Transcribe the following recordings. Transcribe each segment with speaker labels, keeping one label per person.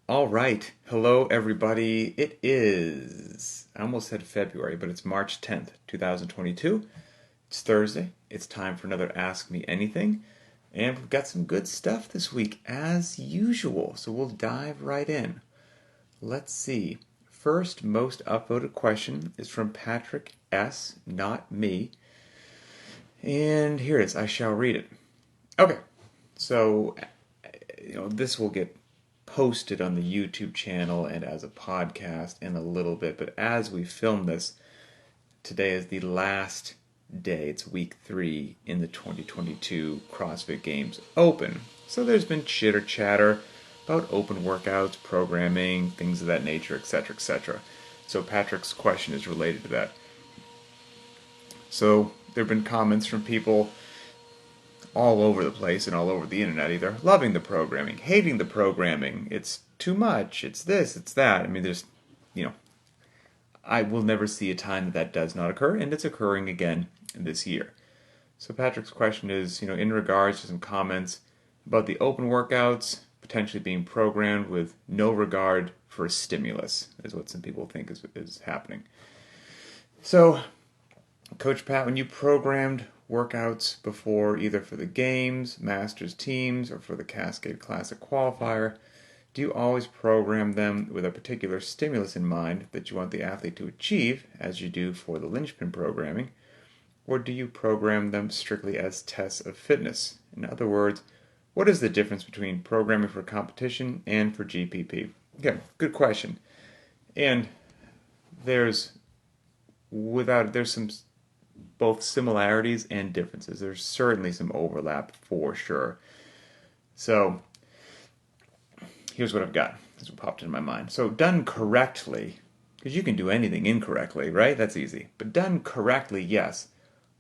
Speaker 1: All right. Hello, everybody. It is, I almost said February, but it's March 10th, 2022. It's Thursday. It's time for another Ask Me Anything. And we've got some good stuff this week, as usual. So we'll dive right in. Let's see. First most upvoted question is from Patrick S., not me. And here it is. I shall read it. Okay. So, this will get posted on the YouTube channel and as a podcast in a little bit. But as we film this, today is the last day. It's week 3 in the 2022 CrossFit Games Open. So there's been chitter chatter about open workouts, programming, things of that nature, etc., etc. So Patrick's question is related to that. So there have been comments from people all over the place and all over the internet, either loving the programming, hating the programming, it's too much, it's this, it's that. I mean, I will never see a time that does not occur, and it's occurring again this year. So Patrick's question is, in regards to some comments about the open workouts potentially being programmed with no regard for stimulus, is what some people think is happening. So, Coach Pat, when you programmed workouts before, either for the games, Masters teams, or for the Cascade Classic qualifier, do you always program them with a particular stimulus in mind that you want the athlete to achieve, as you do for the Linchpin programming, or do you program them strictly as tests of fitness? In other words, what is the difference between programming for competition and for GPP? Okay, good question. And there's some both similarities and differences. There's certainly some overlap for sure. So here's what I've got. This what popped into my mind. So done correctly, because you can do anything incorrectly, right? That's easy. But done correctly, yes.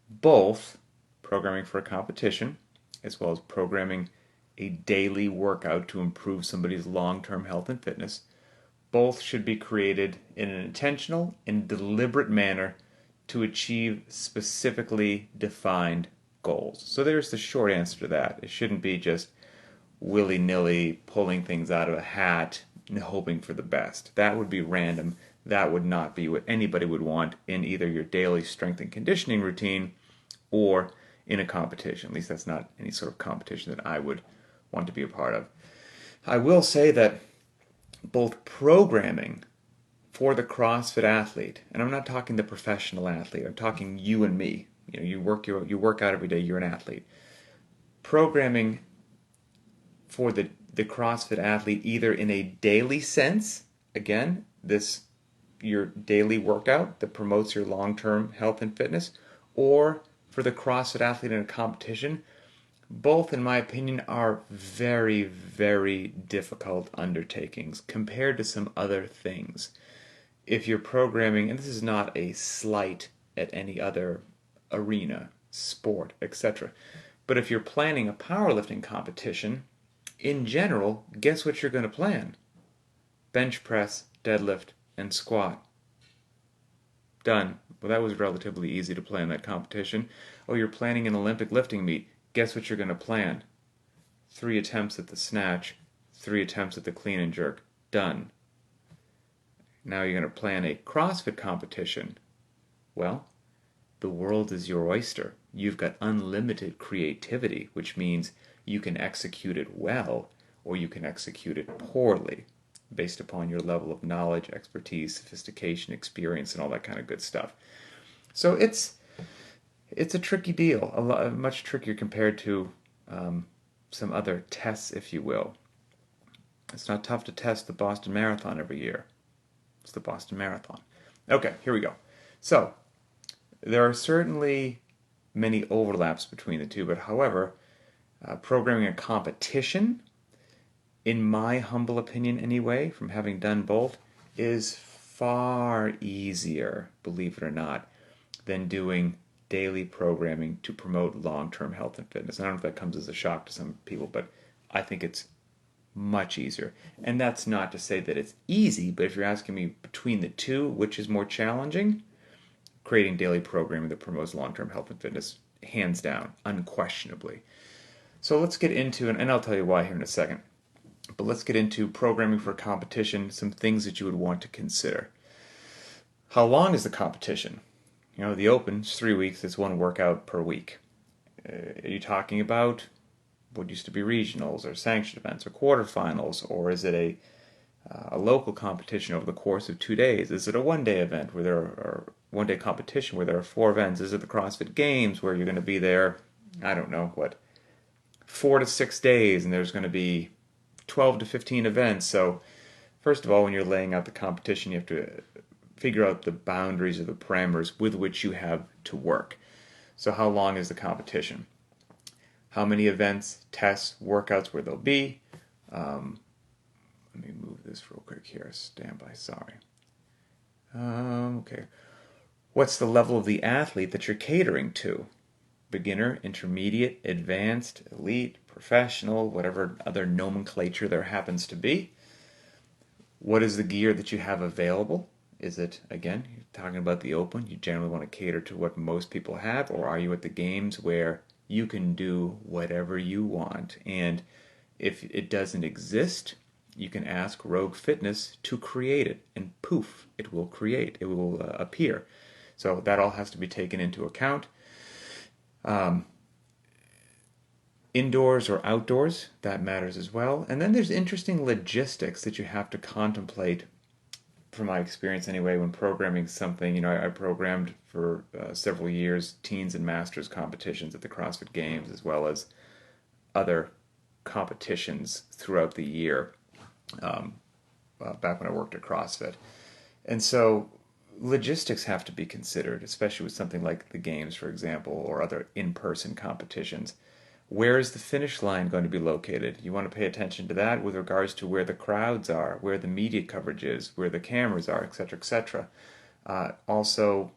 Speaker 1: Both programming for a competition as well as programming a daily workout to improve somebody's long-term health and fitness, both should be created in an intentional and deliberate manner to achieve specifically defined goals. So there's the short answer to that. It shouldn't be just willy-nilly pulling things out of a hat and hoping for the best. That would be random. That would not be what anybody would want in either your daily strength and conditioning routine or in a competition. At least that's not any sort of competition that I would want to be a part of. I will say that both programming for the CrossFit athlete, and I'm not talking the professional athlete, I'm talking you and me. You work out every day, you're an athlete. Programming for the CrossFit athlete either in a daily sense, again, your daily workout that promotes your long-term health and fitness, or for the CrossFit athlete in a competition, both, in my opinion, are very, very difficult undertakings compared to some other things. If you're programming, and this is not a slight at any other arena, sport, etc., but if you're planning a powerlifting competition, in general, guess what you're going to plan? Bench press, deadlift, and squat. Done. Well, that was relatively easy to plan that competition. Oh, you're planning an Olympic lifting meet. Guess what you're going to plan? 3 attempts at the snatch, 3 attempts at the clean and jerk. Done. Now you're going to plan a CrossFit competition. Well, the world is your oyster. You've got unlimited creativity, which means you can execute it well or you can execute it poorly based upon your level of knowledge, expertise, sophistication, experience, and all that kind of good stuff. So it's a tricky deal, much trickier compared to some other tests, if you will. It's not tough to test the Boston Marathon every year. It's the Boston Marathon. Okay, here we go. So, there are certainly many overlaps between the two, but however, programming a competition, in my humble opinion anyway, from having done both, is far easier, believe it or not, than doing daily programming to promote long-term health and fitness. I don't know if that comes as a shock to some people, but I think it's much easier. And that's not to say that it's easy, but if you're asking me between the two, which is more challenging, creating daily programming that promotes long-term health and fitness, hands down, unquestionably. So let's get into, and I'll tell you why here in a second. But let's get into programming for competition, some things that you would want to consider. How long is the competition? The Open is 3 weeks, it's one workout per week. Are you talking about what used to be regionals or sanctioned events or quarterfinals, or is it a local competition over the course of 2 days? Is it a one-day event where there are one-day competition where there are 4 events? Is it the CrossFit Games where you're going to be there, I don't know, 4 to 6 days, and there's going to be 12 to 15 events? So first of all, when you're laying out the competition, you have to figure out the boundaries or the parameters with which you have to work. So how long is the competition? How many events, tests, workouts where they'll be? Let me move this real quick here. Stand by, sorry. Okay. What's the level of the athlete that you're catering to? Beginner, intermediate, advanced, elite, professional, whatever other nomenclature there happens to be. What is the gear that you have available? Is it, again, you're talking about the Open, you generally want to cater to what most people have, or are you at the games where you can do whatever you want? And if it doesn't exist, you can ask Rogue Fitness to create it, and poof, it will create, it will appear. So that all has to be taken into account. Indoors or outdoors, that matters as well. And then there's interesting logistics that you have to contemplate, from my experience anyway, when programming something. I programmed for several years teens and masters competitions at the CrossFit Games, as well as other competitions throughout the year, back when I worked at CrossFit. And so logistics have to be considered, especially with something like the games, for example, or other in-person competitions. Where is the finish line going to be located? You want to pay attention to that with regards to where the crowds are, where the media coverage is, where the cameras are, etc., etc. Also,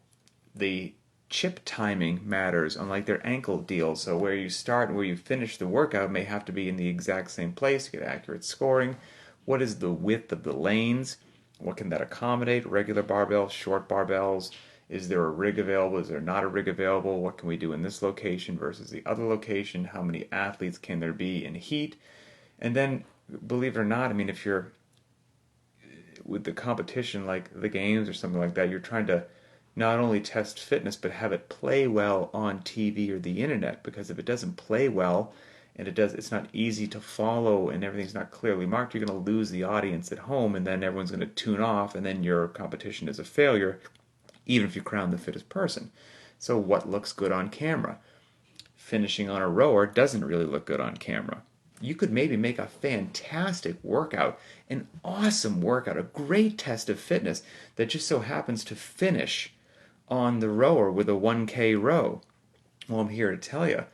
Speaker 1: the chip timing matters, unlike their ankle deals. So where you start and where you finish the workout may have to be in the exact same place to get accurate scoring. What is the width of the lanes? What can that accommodate? Regular barbells, short barbells? Is there a rig available? Is there not a rig available? What can we do in this location versus the other location? How many athletes can there be in heat? And then, believe it or not, if you're with the competition like the games or something like that, you're trying to not only test fitness but have it play well on TV or the internet, because if it doesn't play well and it's not easy to follow and everything's not clearly marked, you're going to lose the audience at home, and then everyone's going to tune off, and then your competition is a failure, even if you crown the fittest person. So what looks good on camera? Finishing on a rower doesn't really look good on camera. You could maybe make a fantastic workout, an awesome workout, a great test of fitness that just so happens to finish on the rower with a 1K row. Well, I'm here to tell you,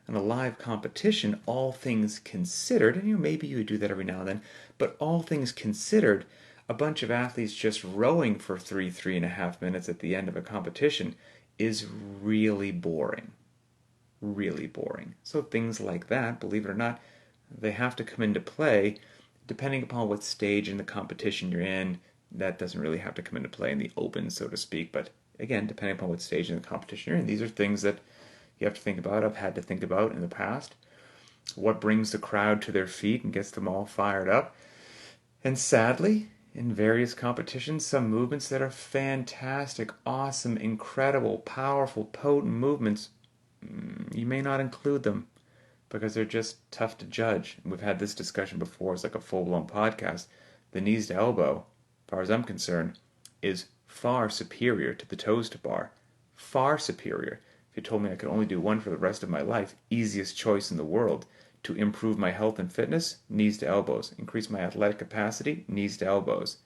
Speaker 1: in a live competition, all things considered, and maybe you would do that every now and then, but all things considered, a bunch of athletes just rowing for 3.5 minutes at the end of a competition is really boring. Really boring. So things like that, believe it or not, they have to come into play depending upon what stage in the competition you're in. That doesn't really have to come into play in the Open, so to speak, but again, depending upon what stage in the competition you're in, these are things that you have to think about. I've had to think about in the past. What brings the crowd to their feet and gets them all fired up? And sadly, in various competitions, some movements that are fantastic, awesome, incredible, powerful, potent movements, you may not include them because they're just tough to judge. And we've had this discussion before. It's like a full-blown podcast. The knees to elbow, as far as I'm concerned, is far superior to the toes to bar. Far superior. If you told me I could only do one for the rest of my life, easiest choice in the world to improve my health and fitness, knees to elbows. Increase my athletic capacity, knees to elbows.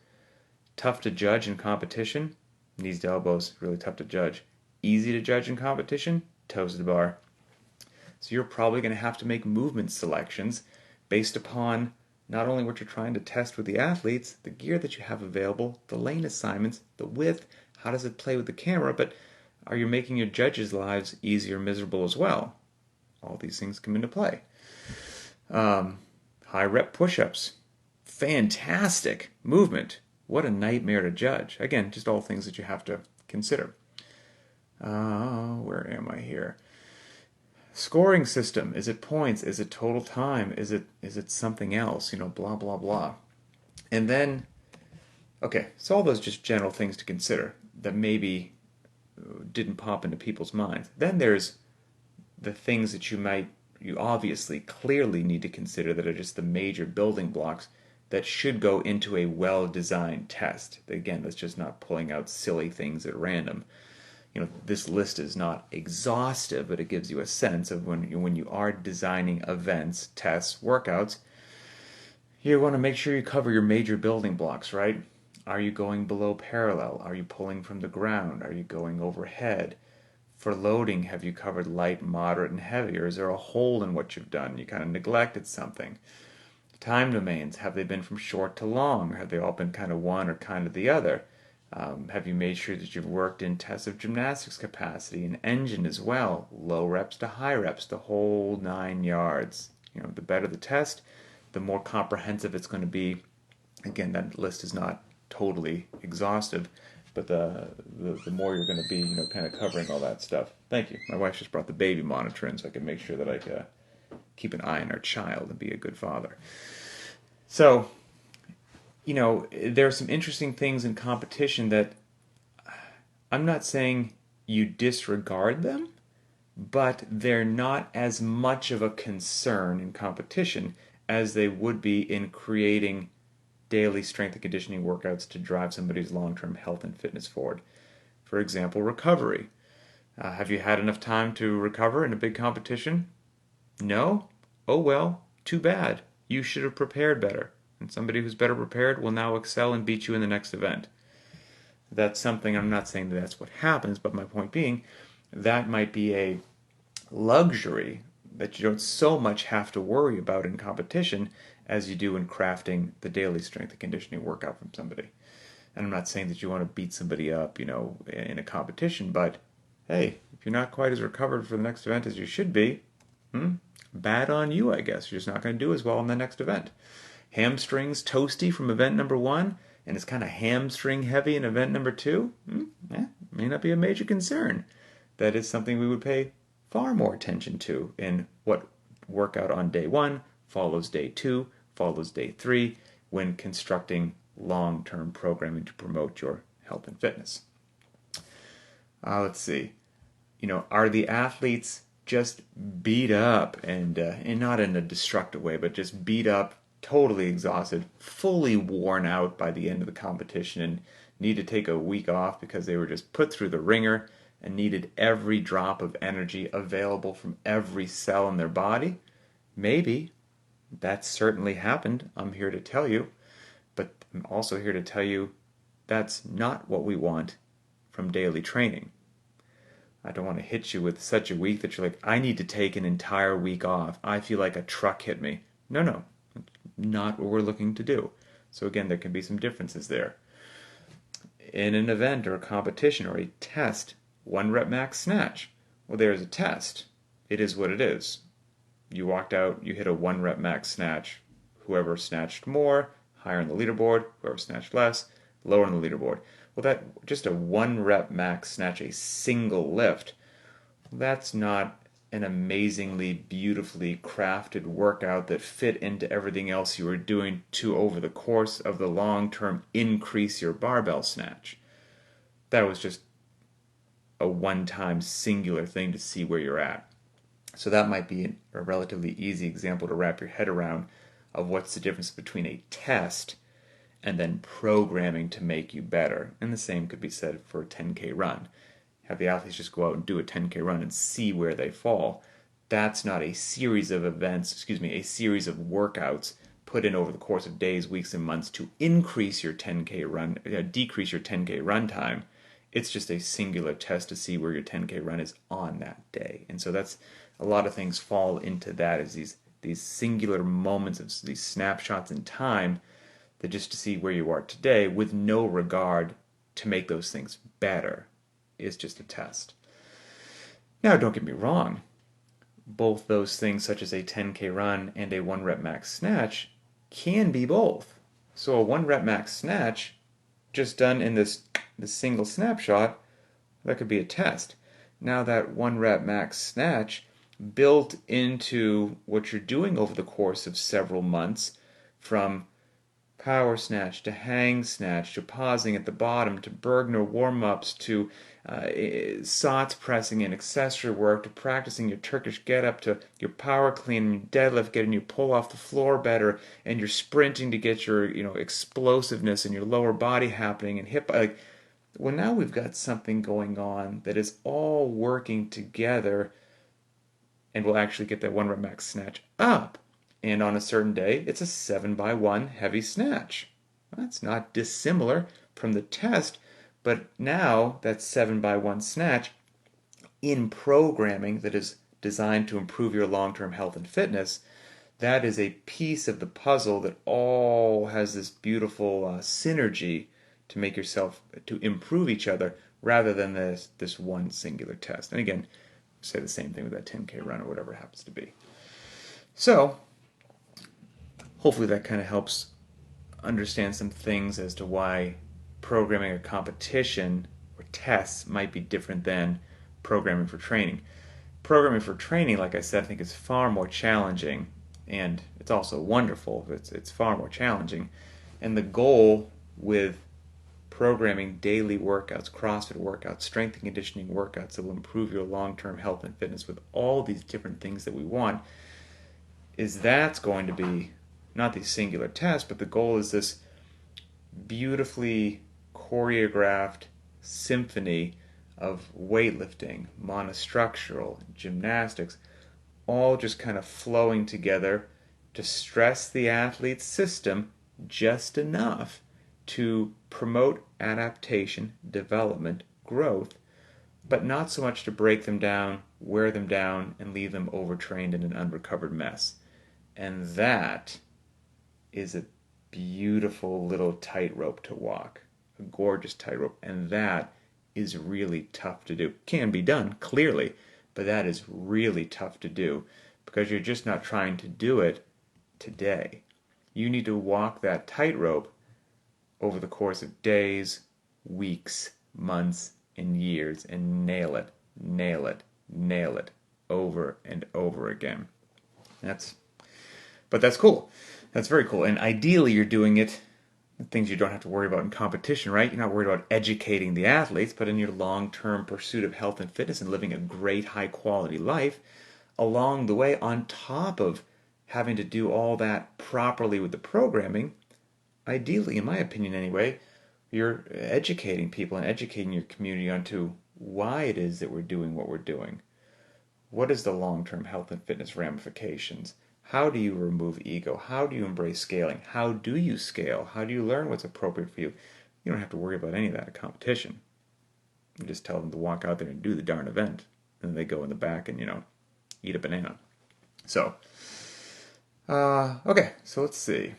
Speaker 1: Tough to judge in competition, knees to elbows, really tough to judge. Easy to judge in competition, toes to the bar. So you're probably going to have to make movement selections based upon not only what you're trying to test with the athletes, the gear that you have available, the lane assignments, the width, how does it play with the camera, but are you making your judges' lives easy or miserable as well? All these things come into play. High rep push-ups. Fantastic movement. What a nightmare to judge. Again, just all things that you have to consider. Where am I here? Scoring system, is it points? Is it total time? Is it something else? Blah blah blah. And then, okay, so all those just general things to consider that maybe didn't pop into people's minds. Then there's the things that you obviously clearly need to consider that are just the major building blocks that should go into a well-designed test. Again, that's just not pulling out silly things at random. This list is not exhaustive, but it gives you a sense of when you are designing events, tests, workouts, you want to make sure you cover your major building blocks, right? Are you going below parallel? Are you pulling from the ground? Are you going overhead? For loading, have you covered light, moderate, and heavy? Or is there a hole in what you've done? You kind of neglected something. Time domains, have they been from short to long? Or have they all been kind of one or kind of the other? Have you made sure that you've worked in tests of gymnastics capacity and engine as well? Low reps to high reps, the whole 9 yards. The better the test, the more comprehensive it's going to be. Again, that list is not totally exhaustive, but the more you're going to be, kind of covering all that stuff. Thank you. My wife just brought the baby monitor in so I can make sure that I can keep an eye on our child and be a good father. So, there are some interesting things in competition that I'm not saying you disregard them, but they're not as much of a concern in competition as they would be in creating daily strength and conditioning workouts to drive somebody's long-term health and fitness forward. For example, recovery. Have you had enough time to recover in a big competition? No? Oh well, too bad. You should have prepared better. And somebody who's better prepared will now excel and beat you in the next event. That's something, I'm not saying that that's what happens, but my point being, that might be a luxury that you don't so much have to worry about in competition as you do in crafting the daily strength and conditioning workout from somebody. And I'm not saying that you want to beat somebody up, in a competition, but hey, if you're not quite as recovered for the next event as you should be, bad on you, I guess. You're just not going to do as well in the next event. Hamstrings toasty from event number 1, and it's kind of hamstring heavy in event number 2, may not be a major concern. That is something we would pay far more attention to in what workout on day 1 follows day 2, follows day 3, when constructing long-term programming to promote your health and fitness. Let's see. Are the athletes just beat up and not in a destructive way, but just beat up, totally exhausted, fully worn out by the end of the competition and need to take a week off because they were just put through the ringer and needed every drop of energy available from every cell in their body? Maybe. That certainly happened, I'm here to tell you. But I'm also here to tell you that's not what we want from daily training. I don't want to hit you with such a week that you're like, I need to take an entire week off. I feel like a truck hit me. No, not what we're looking to do. So again, there can be some differences there. In an event or a competition or a test, 1 rep max snatch. Well, there's a test. It is what it is. You walked out, you hit a 1 rep max snatch. Whoever snatched more, higher on the leaderboard. Whoever snatched less, lower on the leaderboard. Well, that just a 1 rep max snatch, a single lift, that's not an amazingly beautifully crafted workout that fit into everything else you were doing to, over the course of the long term, increase your barbell snatch. That was just a one-time singular thing to see where you're at. So that might be a relatively easy example to wrap your head around of what's the difference between a test and then programming to make you better. And the same could be said for a 10K run. Have the athletes just go out and do a 10K run and see where they fall. That's not a series of events, a series of workouts put in over the course of days, weeks, and months to increase your 10K run, decrease your 10K run time. It's just a singular test to see where your 10K run is on that day. And so that's a lot of things fall into that as these singular moments of these snapshots in time that just to see where you are today with no regard to make those things better is just a test. Now, don't get me wrong. Both those things, such as a 10K run and a 1 rep max snatch, can be both. So a 1 rep max snatch, just done in this single snapshot, that could be a test. Now that 1 rep max snatch built into what you're doing over the course of several months, from power snatch to hang snatch to pausing at the bottom to Bergner warm-ups to SOTS pressing and accessory work to practicing your Turkish get-up to your power clean and your deadlift, getting your pull off the floor better, and your sprinting to get your explosiveness and your lower body happening and hip like. Well, now we've got something going on that is all working together and will actually get that 1 rep max snatch up. And on a certain day, it's a 7x1 heavy snatch. That's not dissimilar from the test, but now that 7x1 snatch in programming that is designed to improve your long-term health and fitness, that is a piece of the puzzle that all has this beautiful synergy to make yourself, to improve each other rather than this one singular test. And again, say the same thing with that 10K run or whatever it happens to be. So, hopefully that kind of helps understand some things as to why programming a competition or tests might be different than programming for training. Programming for training, like I said, I think is far more challenging, and it's also wonderful. It's far more challenging. And the goal with programming daily workouts, CrossFit workouts, strength and conditioning workouts that will improve your long-term health and fitness with all these different things that we want, is that's going to be not these singular tests, but the goal is this beautifully choreographed symphony of weightlifting, monostructural, gymnastics, all just kind of flowing together to stress the athlete's system just enough to promote adaptation, development, growth, but not so much to break them down, wear them down, and leave them overtrained in an unrecovered mess. And that is a beautiful little tightrope to walk, a gorgeous tightrope, and that is really tough to do. Can be done, clearly, but that is really tough to do because you're just not trying to do it today. You need to walk that tightrope over the course of days, weeks, months, and years, and nail it, nail it, nail it, over and over again. But that's cool. That's very cool. And ideally, you're doing it, things you don't have to worry about in competition, right? You're not worried about educating the athletes, but in your long-term pursuit of health and fitness and living a great, high-quality life, along the way, on top of having to do all that properly with the programming, ideally, in my opinion anyway, you're educating people and educating your community onto why it is that we're doing what we're doing. What is the long-term health and fitness ramifications? How do you remove ego? How do you embrace scaling? How do you scale? How do you learn what's appropriate for you? You don't have to worry about any of that at competition. You just tell them to walk out there and do the darn event. And then they go in the back and, eat a banana. So, okay, so let's see.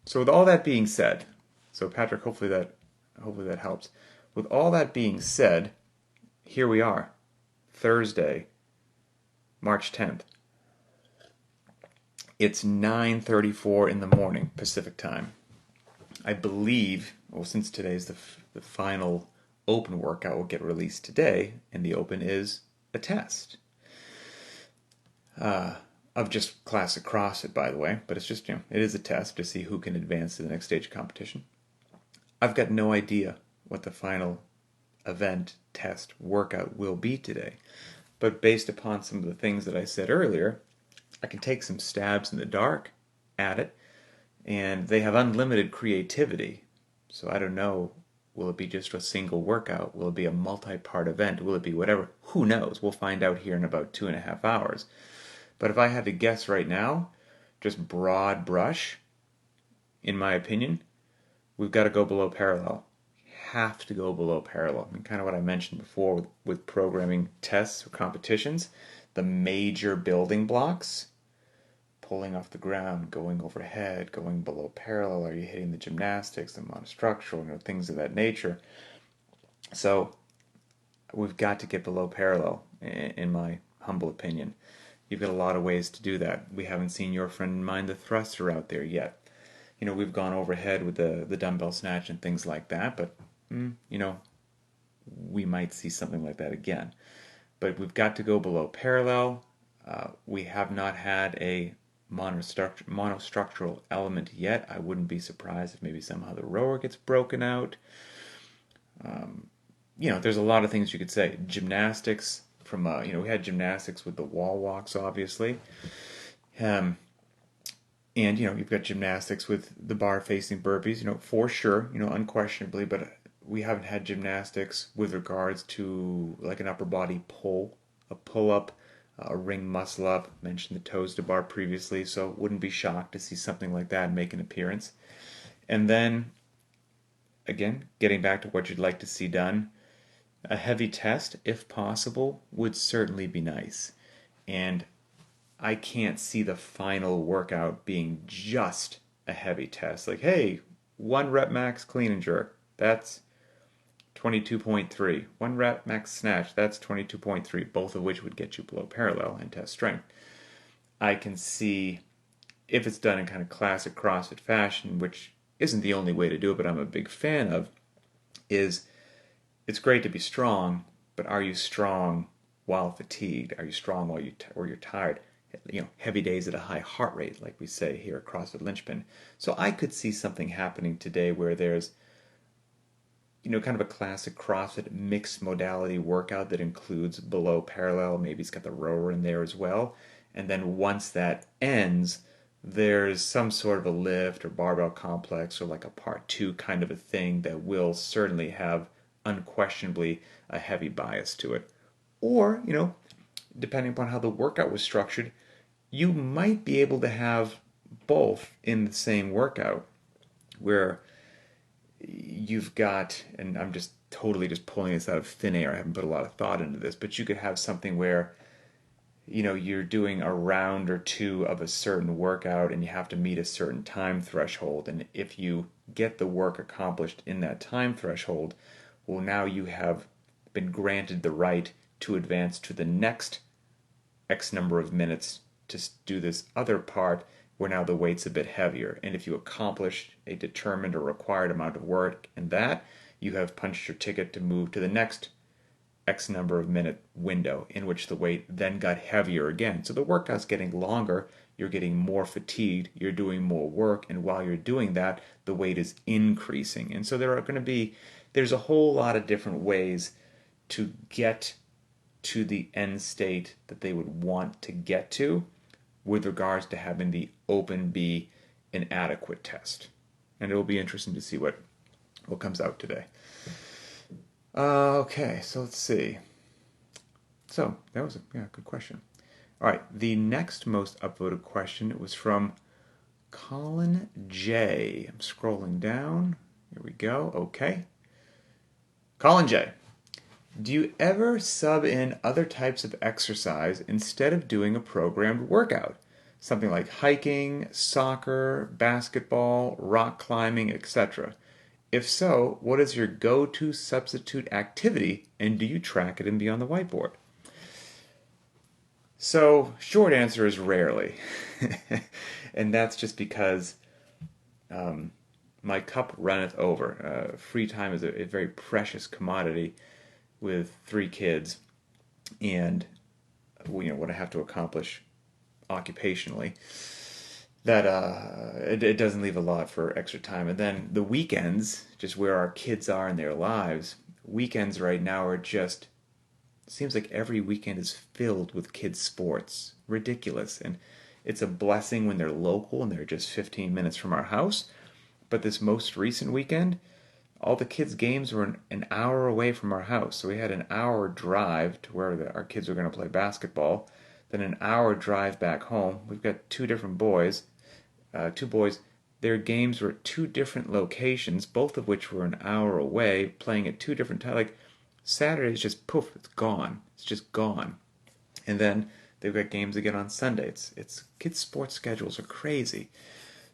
Speaker 1: So with all that being said, so Patrick, hopefully that helps. With all that being said, here we are, Thursday, March 10th. It's 9:34 in the morning Pacific time. I believe, well, since today's the final open workout will get released today, and the open is a test of just classic CrossFit, by the way, but it's just, it is a test to see who can advance to the next stage of competition. I've got no idea what the final event, test, workout will be today, but based upon some of the things that I said earlier, I can take some stabs in the dark at it, and they have unlimited creativity. So I don't know, will it be just a single workout? Will it be a multi-part event? Will it be whatever? Who knows? We'll find out here in about 2.5 hours. But if I had to guess right now, just broad brush, in my opinion, we've got to go below parallel. Have to go below parallel. I mean, kind of what I mentioned before with programming tests or competitions. The major building blocks, pulling off the ground, going overhead, going below parallel, are you hitting the gymnastics, the monostructural, things of that nature. So we've got to get below parallel, in my humble opinion. You've got a lot of ways to do that. We haven't seen your friend and mine, the thruster, out there yet. We've gone overhead with the dumbbell snatch and things like that, but, we might see something like that again. But we've got to go below parallel. We have not had a monostructural element yet. I wouldn't be surprised if maybe somehow the rower gets broken out. There's a lot of things you could say. Gymnastics we had gymnastics with the wall walks, obviously. Um, and, you've got gymnastics with the bar facing burpees, for sure, unquestionably, but we haven't had gymnastics with regards to like an upper body pull, a pull up, a ring muscle up. Mentioned the toes to bar previously, so wouldn't be shocked to see something like that make an appearance. And then, again, getting back to what you'd like to see done, a heavy test, if possible, would certainly be nice. And I can't see the final workout being just a heavy test. Like, hey, 1 rep max clean and jerk. That's 22.3. 1 rep max snatch. That's 22.3. Both of which would get you below parallel and test strength. I can see if it's done in kind of classic CrossFit fashion, which isn't the only way to do it, but I'm a big fan of, is it's great to be strong, but are you strong while fatigued? Are you strong while you're tired? Heavy days at a high heart rate, like we say here at CrossFit Linchpin. So I could see something happening today where there's, kind of a classic CrossFit mixed modality workout that includes below parallel. Maybe it's got the rower in there as well. And then once that ends, there's some sort of a lift or barbell complex or like a part 2 kind of a thing that will certainly have unquestionably a heavy bias to it. Or, depending upon how the workout was structured, you might be able to have both in the same workout where you've got, and I'm just totally just pulling this out of thin air, I haven't put a lot of thought into this, but you could have something where you're doing a round or two of a certain workout and you have to meet a certain time threshold, and if you get the work accomplished in that time threshold, well, now you have been granted the right to advance to the next X number of minutes to do this other part where now the weight's a bit heavier. And if you accomplish a determined or required amount of work in that, you have punched your ticket to move to the next X number of minute window in which the weight then got heavier again. So the workout's getting longer, you're getting more fatigued, you're doing more work, and while you're doing that, the weight is increasing. And so there's a whole lot of different ways to get to the end state that they would want to get to with regards to having the open be an adequate test. And it will be interesting to see what comes out today. Okay, so let's see. So that was a good question. All right, the next most upvoted question was from Colin J. I'm scrolling down. Here we go. Okay. Colin J. Do you ever sub in other types of exercise instead of doing a programmed workout? Something like hiking, soccer, basketball, rock climbing, etc. If so, what is your go-to substitute activity, and do you track it and be on the whiteboard? So, short answer is rarely. And that's just because my cup runneth over. Free time is a very precious commodity with 3 kids, and what I have to accomplish occupationally, that it doesn't leave a lot for extra time. And then the weekends, just where our kids are in their lives, weekends right now are just, seems like every weekend is filled with kids' sports. Ridiculous. And it's a blessing when they're local and they're just 15 minutes from our house. But this most recent weekend, all the kids' games were an hour away from our house. So we had an hour drive to where our kids were going to play basketball, then an hour drive back home. We've got 2 different boys, 2 boys. Their games were at 2 different locations, both of which were an hour away, playing at 2 different times. Like, Saturday's just poof, it's gone. It's just gone. And then they've got games again on Sunday. It's kids' sports schedules are crazy.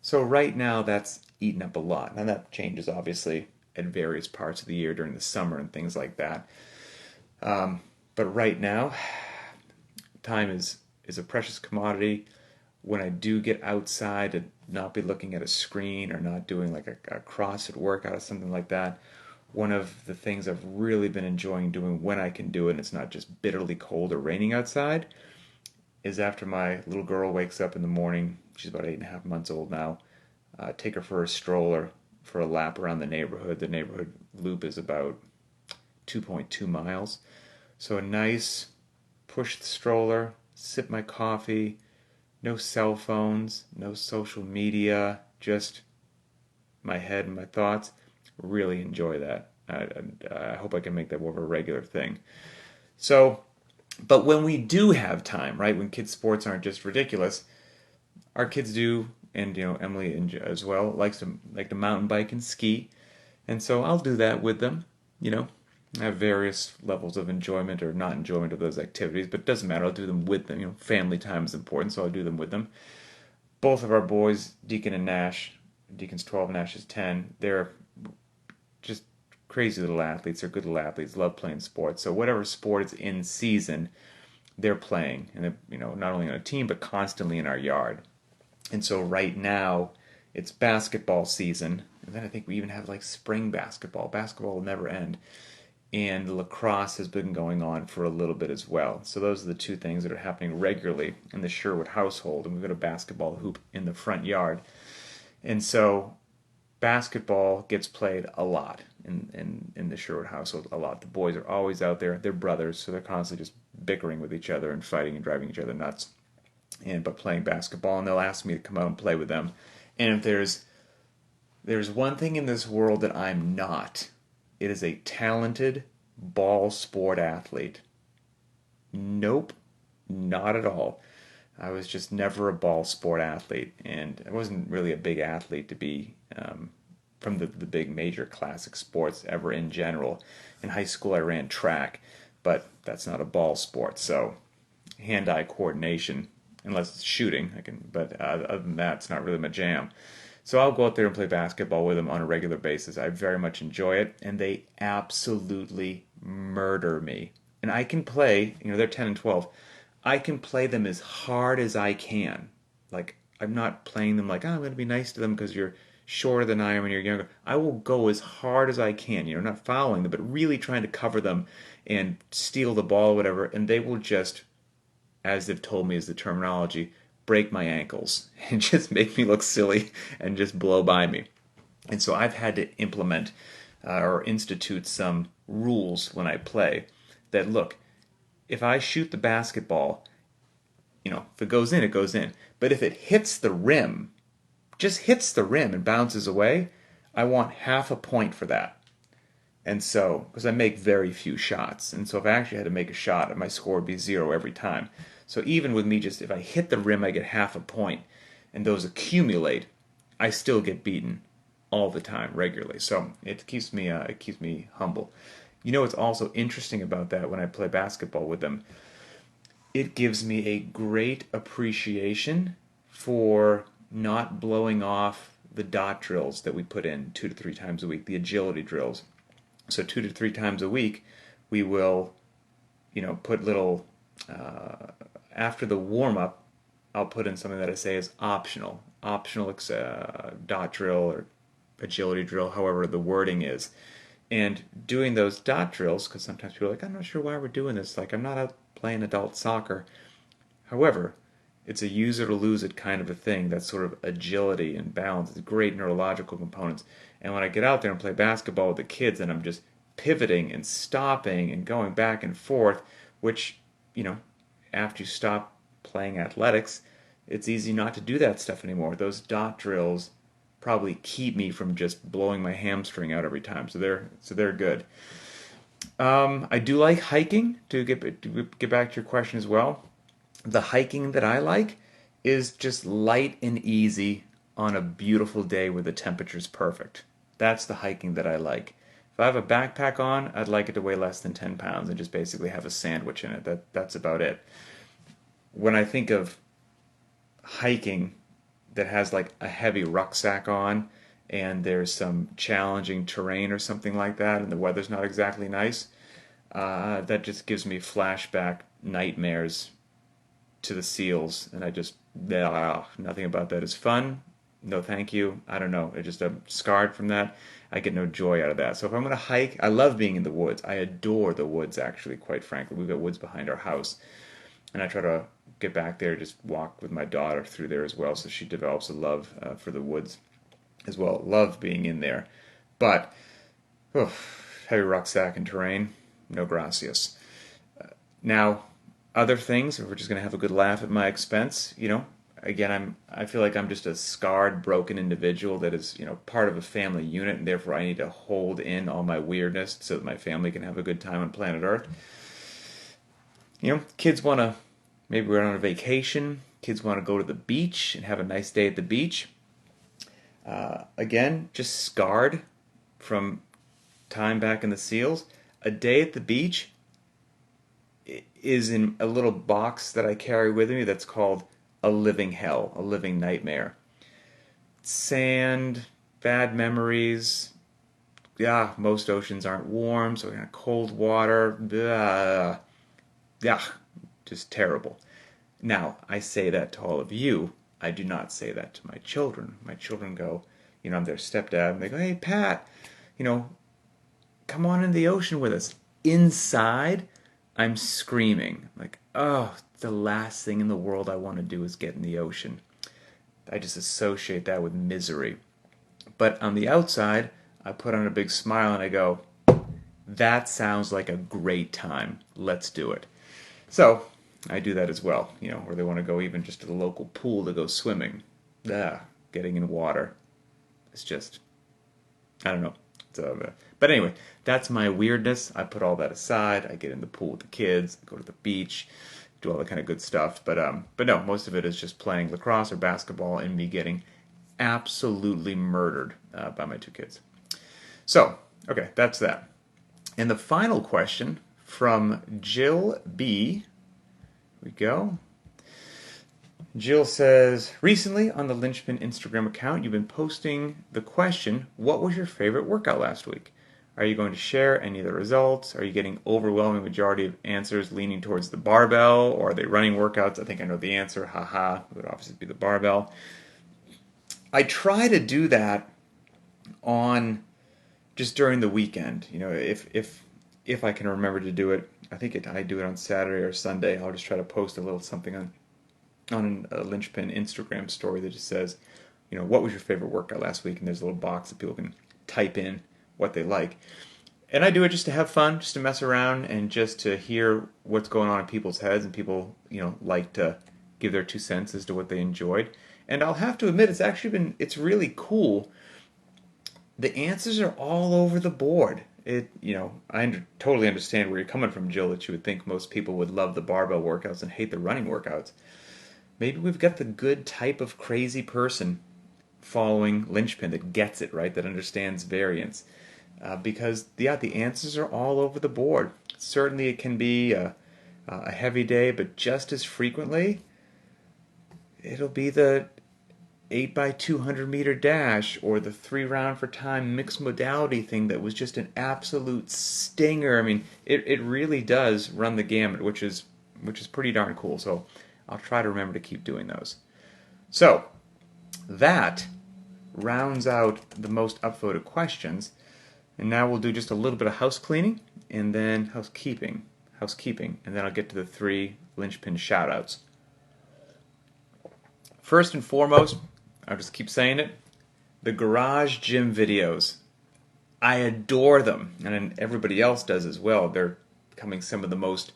Speaker 1: So right now that's eaten up a lot. Now that changes obviously at various parts of the year during the summer and things like that. But right now, time is a precious commodity. When I do get outside to not be looking at a screen or not doing like a CrossFit workout or something like that, one of the things I've really been enjoying doing when I can do it, and it's not just bitterly cold or raining outside, is after my little girl wakes up in the morning, she's about 8.5 months old now, take her for a stroller for a lap around the neighborhood. The neighborhood loop is about 2.2 miles. So a nice push the stroller, sip my coffee, no cell phones, no social media, just my head and my thoughts. Really enjoy that. I hope I can make that more of a regular thing. So, but when we do have time, right, when kids' sports aren't just ridiculous, our kids do, and Emily as well like to mountain bike and ski, and so I'll do that with them. You know, I have various levels of enjoyment or not enjoyment of those activities, but it doesn't matter. I'll do them with them. Family time is important, so I'll do them with them. Both of our boys, Deacon and Nash, Deacon's 12, Nash is 10. They're just crazy little athletes. They're good little athletes. Love playing sports. So whatever sport is in season, they're playing, and they're, not only on a team but constantly in our yard. And so right now, it's basketball season, and then I think we even have like spring basketball. Basketball will never end, and lacrosse has been going on for a little bit as well. So those are the two things that are happening regularly in the Sherwood household, and we've got a basketball hoop in the front yard, and so basketball gets played a lot in the Sherwood household. A lot. The boys are always out there. They're brothers, so they're constantly just bickering with each other and fighting and driving each other nuts. But playing basketball, and they'll ask me to come out and play with them. And if there's one thing in this world that I'm not, it is a talented ball sport athlete. Nope, not at all. I was just never a ball sport athlete, and I wasn't really a big athlete to be from the big major classic sports ever in general. In high school, I ran track, but that's not a ball sport. So hand-eye coordination, unless it's shooting, I can. But other than that, it's not really my jam. So I'll go out there and play basketball with them on a regular basis. I very much enjoy it, and they absolutely murder me. And I can play. They're 10 and 12. I can play them as hard as I can. Like, I'm not playing them like, I'm going to be nice to them because you're shorter than I am and you're younger. I will go as hard as I can, not fouling them, but really trying to cover them and steal the ball or whatever, and they will just, as they've told me is the terminology, break my ankles and just make me look silly and just blow by me. And so I've had to implement or institute some rules when I play that, look, if I shoot the basketball, if it goes in, it goes in. But if it hits the rim, just hits the rim and bounces away, I want half a point for that. And so, because I make very few shots, and so if I actually had to make a shot, my score would be 0 every time. So even with me, just if I hit the rim, I get half a point, and those accumulate, I still get beaten all the time, regularly. So it keeps me humble. What's also interesting about that when I play basketball with them? It gives me a great appreciation for not blowing off the dot drills that we put in 2 to 3 times a week, the agility drills. So 2 to 3 times a week, we will, put little, after the warm-up, I'll put in something that I say is optional dot drill or agility drill, however the wording is. And doing those dot drills, because sometimes people are like, I'm not sure why we're doing this. Like, I'm not out playing adult soccer. However, it's a use it or lose it kind of a thing. That sort of agility and balance is great neurological components. And when I get out there and play basketball with the kids and I'm just pivoting and stopping and going back and forth, which, after you stop playing athletics, it's easy not to do that stuff anymore. Those dot drills probably keep me from just blowing my hamstring out every time. So they're good. I do like hiking. To get back to your question as well, the hiking that I like is just light and easy on a beautiful day where the temperature's perfect. That's the hiking that I like. If I have a backpack on, I'd like it to weigh less than 10 pounds and just basically have a sandwich in it. That's about it. When I think of hiking that has like a heavy rucksack on and there's some challenging terrain or something like that and the weather's not exactly nice, that just gives me flashback nightmares to the SEALs, and nothing about that is fun. No thank you. I don't know. I'm scarred from that. I get no joy out of that. So if I'm going to hike, I love being in the woods. I adore the woods, actually, quite frankly. We've got woods behind our house, and I try to get back there, just walk with my daughter through there as well, so she develops a love for the woods as well. Love being in there. But, oh, heavy rucksack and terrain, no gracias. Now, other things, if we're just going to have a good laugh at my expense, again, I feel like I'm just a scarred, broken individual that is, part of a family unit, and therefore I need to hold in all my weirdness so that my family can have a good time on planet Earth. Kids want to, maybe we're on a vacation, kids want to go to the beach and have a nice day at the beach. Again, just scarred from time back in the SEALs. A day at the beach is in a little box that I carry with me that's called a living hell, a living nightmare. Sand, bad memories. Yeah, most oceans aren't warm, so we got cold water. Yeah, just terrible. Now, I say that to all of you. I do not say that to my children. My children go, I'm their stepdad, and they go, hey, Pat, come on in the ocean with us. Inside, I'm screaming. Like, oh, the last thing in the world I want to do is get in the ocean. I just associate that with misery. But on the outside, I put on a big smile and I go, that sounds like a great time. Let's do it. So, I do that as well, where they want to go even just to the local pool to go swimming. Getting in water. It's just, I don't know. But anyway, that's my weirdness. I put all that aside. I get in the pool with the kids, I go to the beach, do all that kind of good stuff. But no, most of it is just playing lacrosse or basketball and me getting absolutely murdered by my two kids. So, okay, that's that. And the final question from Jill B. Here we go. Jill says, recently on the Linchpin Instagram account, you've been posting the question, what was your favorite workout last week? Are you going to share any of the results? Are you getting overwhelming majority of answers leaning towards the barbell? Or are they running workouts? I think I know the answer. Haha. It would obviously be the barbell. I try to do that on just during the weekend. If I can remember to do it. I think I do it on Saturday or Sunday. I'll just try to post a little something on a Linchpin Instagram story that just says, what was your favorite workout last week? And there's a little box that people can type in what they like. And I do it just to have fun, just to mess around, and just to hear what's going on in people's heads. And people, like to give their 2 cents as to what they enjoyed. And I'll have to admit, it's really cool. The answers are all over the board. I totally understand where you're coming from, Jill, that you would think most people would love the barbell workouts and hate the running workouts. Maybe we've got the good type of crazy person following Linchpin that gets it, right? That understands variance. Because, the answers are all over the board. Certainly it can be a heavy day, but just as frequently, it'll be the 8x200 meter dash or the 3 round for time mixed modality thing that was just an absolute stinger. I mean, it really does run the gamut, which is pretty darn cool. So I'll try to remember to keep doing those. So that rounds out the most upvoted questions. And now we'll do just a little bit of house cleaning and then housekeeping, and then I'll get to the 3 Linchpin shoutouts. First and foremost, I'll just keep saying it, the garage gym videos. I adore them, and everybody else does as well. They're becoming some of the most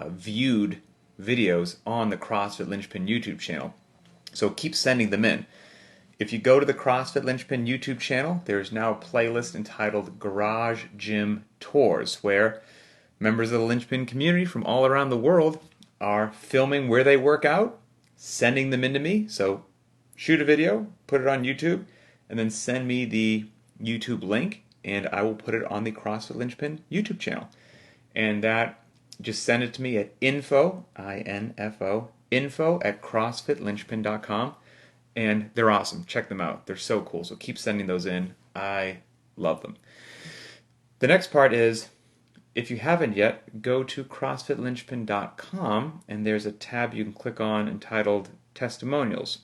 Speaker 1: viewed videos on the CrossFit Linchpin YouTube channel. So keep sending them in. If you go to the CrossFit Linchpin YouTube channel, there is now a playlist entitled Garage Gym Tours, where members of the Linchpin community from all around the world are filming where they work out, sending them into me. So shoot a video, put it on YouTube, and then send me the YouTube link, and I will put it on the CrossFit Linchpin YouTube channel. And just send it to me at info, I-N-F-O, info at crossfitlinchpin.com. And they're awesome. Check them out. They're so cool. So keep sending those in. I love them. The next part is, if you haven't yet, go to crossfitlinchpin.com, and there's a tab you can click on entitled Testimonials.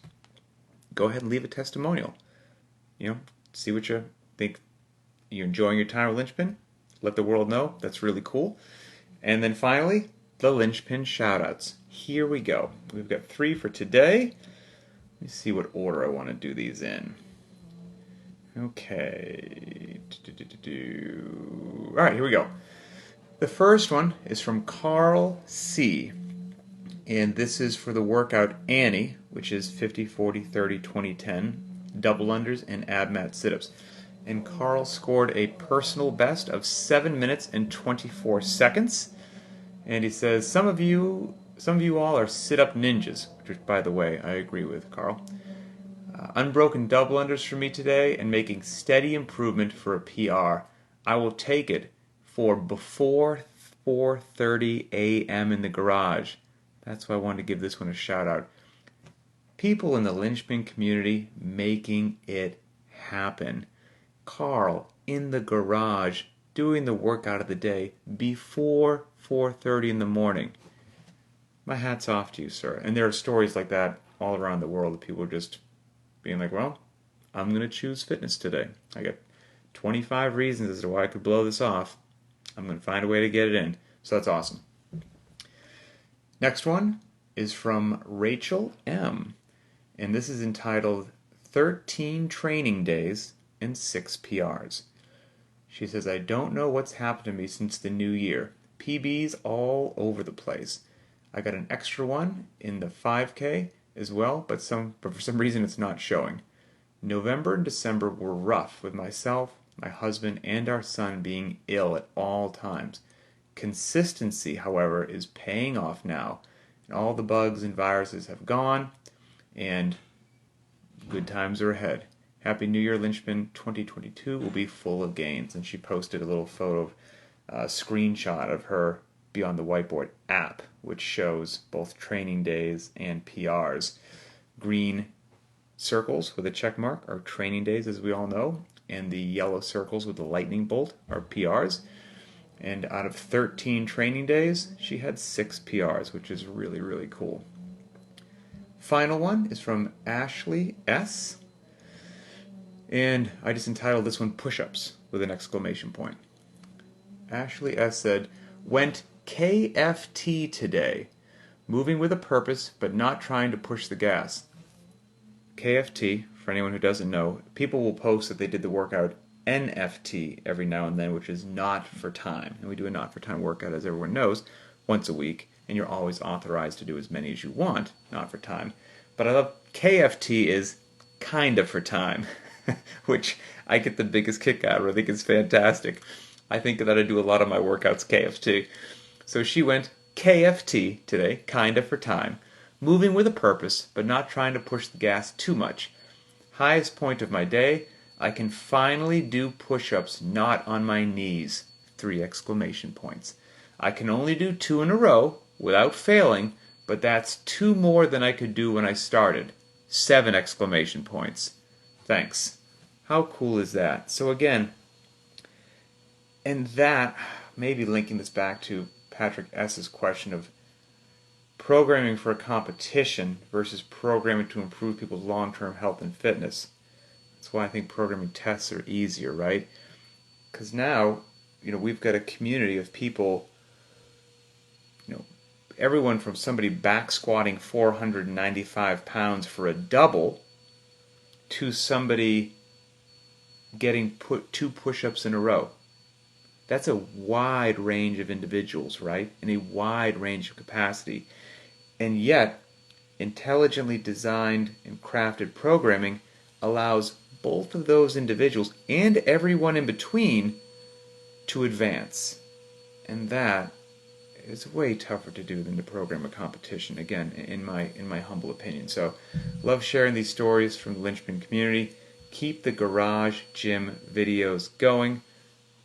Speaker 1: Go ahead and leave a testimonial. See what you think. You're enjoying your time with Linchpin. Let the world know. That's really cool. And then finally, the Linchpin shoutouts. here we go. We've got 3 for today. Let me see what order I want to do these in. Okay. All right, here we go. The first one is from Carl C. And this is for the workout Annie, which is 50, 40, 30, 20, 10, double unders and ab mat sit-ups. And Carl scored a personal best of 7 minutes and 24 seconds. And he says, some of you all are sit-up ninjas, which, by the way, I agree with, Carl. Unbroken double unders for me today and making steady improvement for a PR. I will take it for before 4:30 a.m. in the garage. That's why I wanted to give this one a shout out. People in the Linchpin community making it happen. Carl in the garage doing the workout of the day before 4:30 in the morning. My hat's off to you, sir. And there are stories like that all around the world of people just being like, well, I'm going to choose fitness today. I got 25 reasons as to why I could blow this off. I'm going to find a way to get it in. So that's awesome. Next one is from Rachel M. And this is entitled 13 Training Days and 6 PRs. She says, I don't know what's happened to me since the new year. PBs all over the place. I got an extra one in the 5K as well, but for some reason it's not showing. November and December were rough with myself, my husband, and our son being ill at all times. Consistency, however, is paying off now, and all the bugs and viruses have gone, and good times are ahead. Happy New Year, Linchpin. 2022 will be full of gains. And she posted a little photo, screenshot of her Beyond the Whiteboard app, which shows both training days and PRs. Green circles with a check mark are training days, as we all know, and the yellow circles with the lightning bolt are PRs. And out of 13 training days, she had 6 PRs, which is really, really cool. Final one is from Ashley S. And I just entitled this one Push-Ups with an exclamation point. Ashley S. said, went KFT today, moving with a purpose but not trying to push the gas. KFT, for anyone who doesn't know, people will post that they did the workout NFT every now and then, which is not for time. And we do a not for time workout, as everyone knows, once a week, and you're always authorized to do as many as you want, not for time. But I love KFT is kind of for time, which I get the biggest kick out of. I think it's fantastic. I think that I do a lot of my workouts KFT. So she went KFT today, kind of for time, moving with a purpose, but not trying to push the gas too much. Highest point of my day, I can finally do push-ups not on my knees. 3 exclamation points. I can only do 2 in a row without failing, but that's 2 more than I could do when I started. 7 exclamation points. Thanks. How cool is that? So again, and that, maybe linking this back to Patrick S.'s question of programming for a competition versus programming to improve people's long-term health and fitness. That's why I think programming tests are easier, right? Because now, we've got a community of people, everyone from somebody back squatting 495 pounds for a double to somebody getting 2 push-ups in a row. That's a wide range of individuals, right? And a wide range of capacity. And yet, intelligently designed and crafted programming allows both of those individuals and everyone in between to advance. And that is way tougher to do than to program a competition, again, in my humble opinion. So, love sharing these stories from the Linchpin community. Keep the garage gym videos going.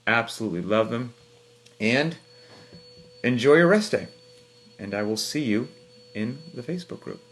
Speaker 1: Absolutely love them. And enjoy your rest day. And I will see you in the Facebook group.